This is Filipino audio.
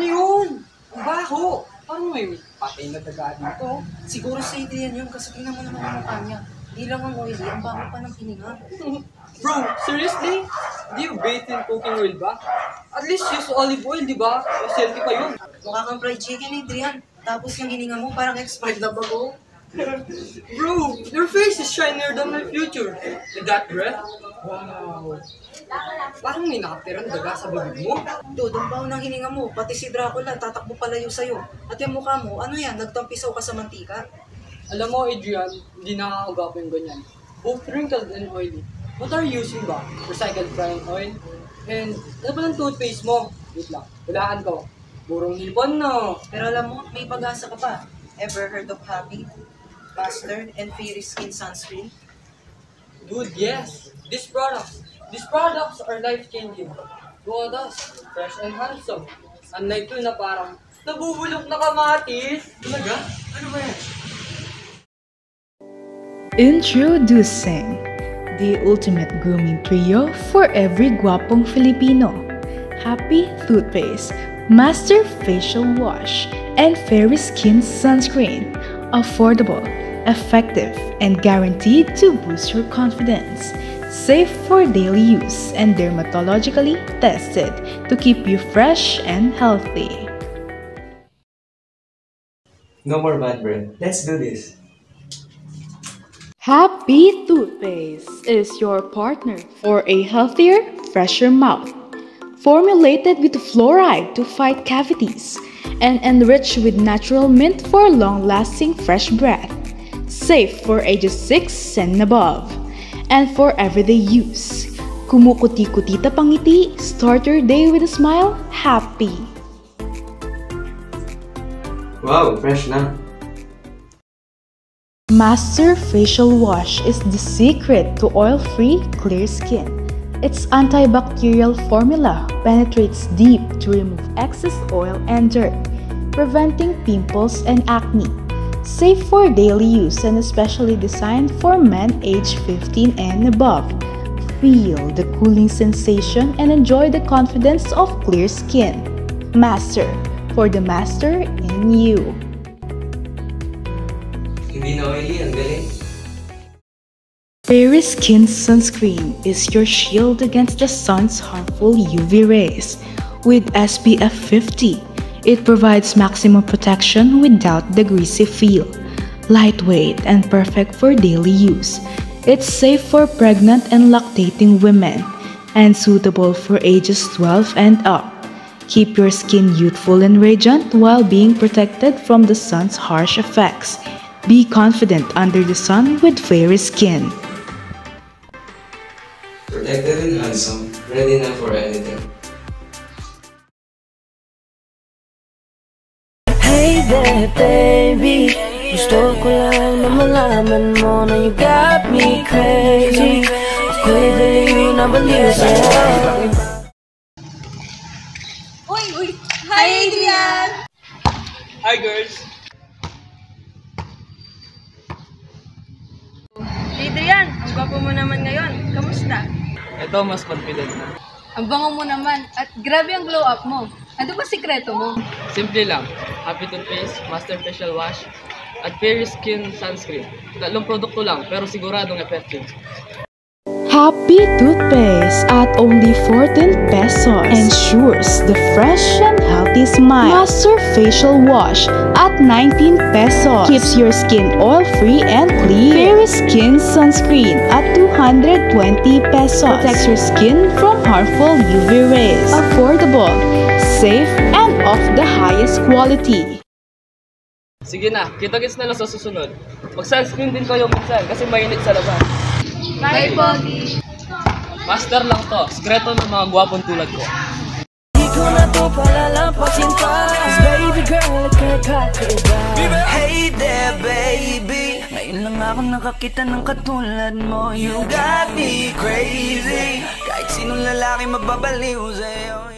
Ano yun? Ang baho! Parang may patay na daga dito. Siguro si Adrian yun kasi tingnan mo naman ang mukha niya. Hindi lang ang oily, ang baho pa ng hininga. Bro, seriously? Di you bathe in cooking oil ba? At least use olive oil, di ba? Mas healthy pa yun. Mukha kang fried chicken, Adrian. Tapos yung hininga mo parang expired na bago. Bro, your face is shinier than my future. With that breath? Wow. Parang may nakatirang daga sa bibig mo. Dude, ang baho ng hininga mo. Pati si Dracula, tatakbo palayo sa'yo. At yung mukha mo, ano yan? Nagtampisaw ka sa mantika? Alam mo, Adrian, hindi nakakagapo yung ganyan. Both wrinkled and oily. What are you using ba? Recycled frying oil? And ano ba ng toothpaste mo? Wait lang, hulaan ko. Burong nipon, no? Pero alam mo, may pag-asa ka pa. Ever heard of Happy, Master, and Fairy Skin Sunscreen? Dude, yes. These products are life-changing. Go at us, fresh and handsome. Unlike yun na parang nabubulok na kamatis. Talaga? Ano ba yan? Introducing the ultimate grooming trio for every guwapong Filipino. Happy Toothpaste, Master Facial Wash, and Fairy Skin Sunscreen. Affordable, effective, and guaranteed to boost your confidence. Safe for daily use and dermatologically tested to keep you fresh and healthy. No more bad breath. Let's do this. Happy Toothpaste is your partner for a healthier, fresher mouth. Formulated with fluoride to fight cavities and enriched with natural mint for long-lasting fresh breath. Safe for ages 6 and above. And for everyday use. Kumukuti-kutita pangiti, start your day with a smile, happy. Wow, fresh na. Master Facial Wash is the secret to oil-free, clear skin. Its antibacterial formula penetrates deep to remove excess oil and dirt, preventing pimples and acne. Safe for daily use and especially designed for men aged 15 and above. Feel the cooling sensation and enjoy the confidence of clear skin. Master, for the master in you. Hindi na oily, ang galing. Fairy Skin Sunscreen is your shield against the sun's harmful UV rays. With SPF 50, it provides maximum protection without the greasy feel. Lightweight and perfect for daily use. It's safe for pregnant and lactating women and suitable for ages 12 and up. Keep your skin youthful and radiant while being protected from the sun's harsh effects. Be confident under the sun with Fairy Skin. Protected and handsome, ready na for anything. Hey there, baby. Gusto ko lang na malaman mo na you got me crazy. Ako'y baliw na baliw sa'yo. Uy! Hi, Adrian! Hi, girls! Adrian, ang gwapo mo naman ngayon. Kamusta? Ito, mas confident na. Ang bango mo naman at grabe ang glow up mo. Ano ba sikreto mo? Simple lang. Happy Toothpaste, Master Facial Wash, at Fairy Skin Sunscreen. Tatlong produkto lang, pero siguradong effective. Happy Toothpaste at only 14 pesos ensures the fresh and healthy smile. Master Facial Wash at 19 pesos keeps your skin oil-free and clear. Fairy Skin Sunscreen at 220 pesos protects your skin from harmful UV rays. Affordable, safe, and of the highest quality. Sige na, kita-kits na lang sa susunod. Mag-sunscreen din kayo minsan kasi mainit sa labas. Bye, Pogi! Master lang to, sikreto ng mga gwapong tulad ko. Di ko na to palalampasin pa. Baby girl, kakaiba. Hey there, baby. Ngayon lang ako nakakita ng katulad mo. You got me crazy. Kahit sinong lalaki mababaliw sa'yo.